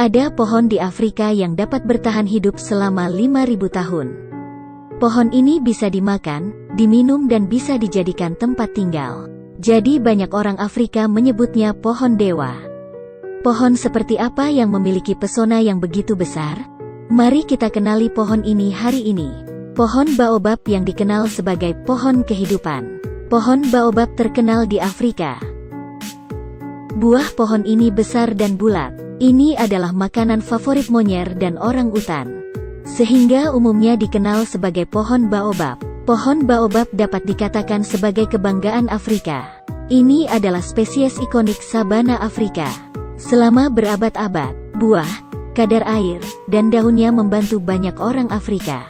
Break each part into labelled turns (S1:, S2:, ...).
S1: Ada pohon di Afrika yang dapat bertahan hidup selama 5.000 tahun. Pohon ini bisa dimakan, diminum dan bisa dijadikan tempat tinggal. Jadi banyak orang Afrika menyebutnya pohon dewa. Pohon seperti apa yang memiliki pesona yang begitu besar? Mari kita kenali pohon ini hari ini. Pohon baobab yang dikenal sebagai pohon kehidupan. Pohon baobab terkenal di Afrika. Buah pohon ini besar dan bulat. Ini adalah makanan favorit monyer dan orang utan. Sehingga umumnya dikenal sebagai pohon baobab. Pohon baobab dapat dikatakan sebagai kebanggaan Afrika. Ini adalah spesies ikonik sabana Afrika. Selama berabad-abad, buah, kadar air, dan daunnya membantu banyak orang Afrika.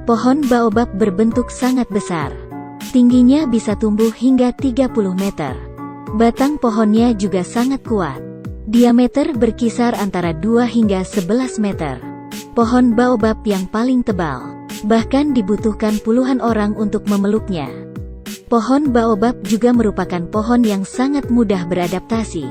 S1: Pohon baobab berbentuk sangat besar. Tingginya bisa tumbuh hingga 30 meter. Batang pohonnya juga sangat kuat. Diameter berkisar antara 2 hingga 11 meter. Pohon baobab yang paling tebal. Bahkan dibutuhkan puluhan orang untuk memeluknya. Pohon baobab juga merupakan pohon yang sangat mudah beradaptasi.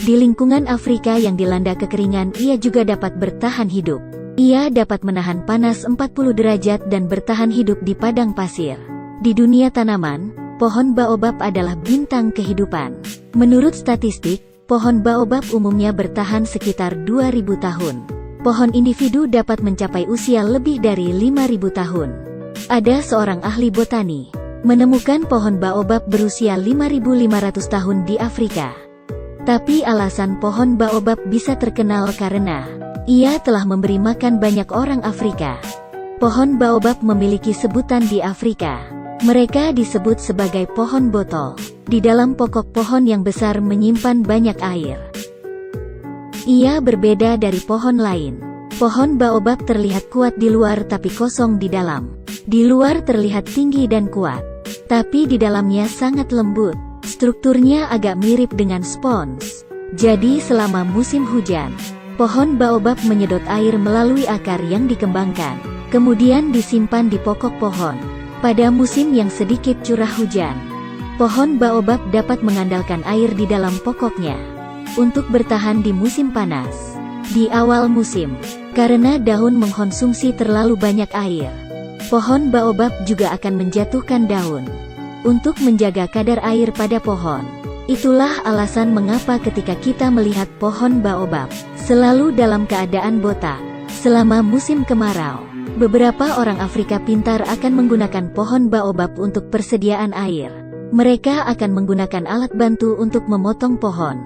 S1: Di lingkungan Afrika yang dilanda kekeringan, ia juga dapat bertahan hidup. Ia dapat menahan panas 40 derajat dan bertahan hidup di padang pasir. Di dunia tanaman, pohon baobab adalah bintang kehidupan. Menurut statistik, pohon baobab umumnya bertahan sekitar 2.000 tahun. Pohon individu dapat mencapai usia lebih dari 5.000 tahun. Ada seorang ahli botani menemukan pohon baobab berusia 5.500 tahun di Afrika. Tapi alasan pohon baobab bisa terkenal karena ia telah memberi makan banyak orang Afrika. Pohon baobab memiliki sebutan di Afrika. Mereka disebut sebagai pohon botol. Di dalam pokok pohon yang besar menyimpan banyak air. Ia berbeda dari pohon lain. Pohon baobab terlihat kuat di luar tapi kosong di dalam. Di luar terlihat tinggi dan kuat, tapi di dalamnya sangat lembut. Strukturnya agak mirip dengan spons. Jadi selama musim hujan, pohon baobab menyedot air melalui akar yang dikembangkan, kemudian disimpan di pokok pohon. Pada musim yang sedikit curah hujan, pohon baobab dapat mengandalkan air di dalam pokoknya untuk bertahan di musim panas. Di awal musim, karena daun mengkonsumsi terlalu banyak air, pohon baobab juga akan menjatuhkan daun untuk menjaga kadar air pada pohon. Itulah alasan mengapa ketika kita melihat pohon baobab selalu dalam keadaan botak selama musim kemarau. Beberapa orang Afrika pintar akan menggunakan pohon baobab untuk persediaan air. Mereka akan menggunakan alat bantu untuk memotong pohon,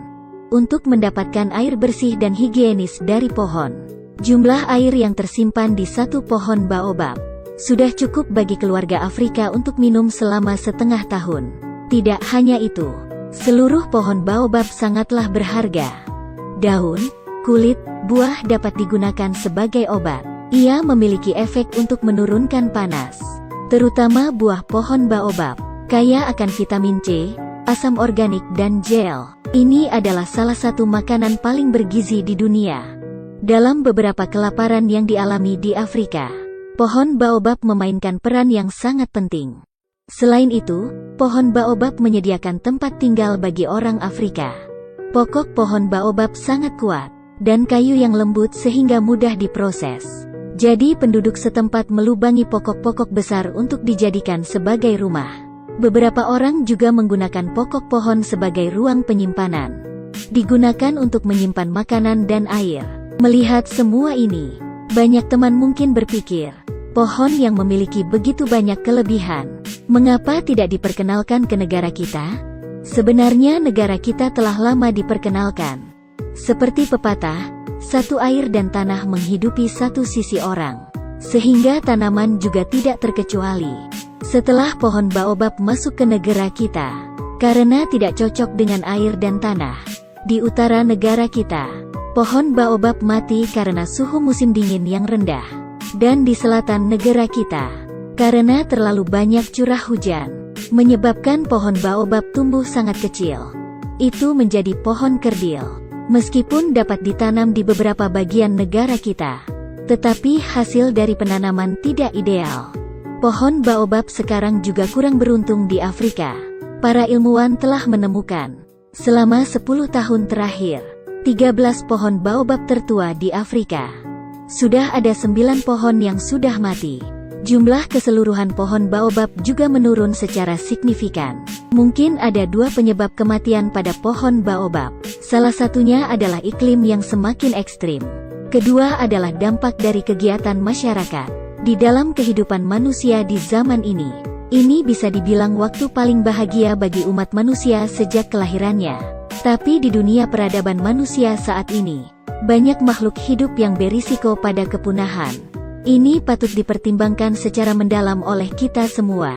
S1: untuk mendapatkan air bersih dan higienis dari pohon. Jumlah air yang tersimpan di satu pohon baobab sudah cukup bagi keluarga Afrika untuk minum selama setengah tahun. Tidak hanya itu, seluruh pohon baobab sangatlah berharga. Daun, kulit, buah dapat digunakan sebagai obat. Ia memiliki efek untuk menurunkan panas, terutama buah pohon baobab. Kaya akan vitamin C, asam organik dan gel. Ini adalah salah satu makanan paling bergizi di dunia. Dalam beberapa kelaparan yang dialami di Afrika, pohon baobab memainkan peran yang sangat penting. Selain itu, pohon baobab menyediakan tempat tinggal bagi orang Afrika. Pokok pohon baobab sangat kuat, dan kayu yang lembut sehingga mudah diproses. Jadi penduduk setempat melubangi pokok-pokok besar untuk dijadikan sebagai rumah. Beberapa orang juga menggunakan pokok pohon sebagai ruang penyimpanan. Digunakan untuk menyimpan makanan dan air. Melihat semua ini, banyak teman mungkin berpikir, pohon yang memiliki begitu banyak kelebihan, mengapa tidak diperkenalkan ke negara kita? Sebenarnya negara kita telah lama diperkenalkan. Seperti pepatah, satu air dan tanah menghidupi satu sisi orang. Sehingga tanaman juga tidak terkecuali. Setelah pohon baobab masuk ke negara kita, karena tidak cocok dengan air dan tanah. Di utara negara kita, pohon baobab mati karena suhu musim dingin yang rendah. Dan di selatan negara kita, karena terlalu banyak curah hujan, menyebabkan pohon baobab tumbuh sangat kecil. Itu menjadi pohon kerdil. Meskipun dapat ditanam di beberapa bagian negara kita, tetapi hasil dari penanaman tidak ideal. Pohon baobab sekarang juga kurang beruntung di Afrika. Para ilmuwan telah menemukan, selama 10 tahun terakhir, 13 pohon baobab tertua di Afrika. Sudah ada 9 pohon yang sudah mati. Jumlah keseluruhan pohon baobab juga menurun secara signifikan. Mungkin ada 2 penyebab kematian pada pohon baobab. Salah satunya adalah iklim yang semakin ekstrim. Kedua adalah dampak dari kegiatan masyarakat di dalam kehidupan manusia di zaman ini. Ini bisa dibilang waktu paling bahagia bagi umat manusia sejak kelahirannya. Tapi di dunia peradaban manusia saat ini, banyak makhluk hidup yang berisiko pada kepunahan. Ini patut dipertimbangkan secara mendalam oleh kita semua.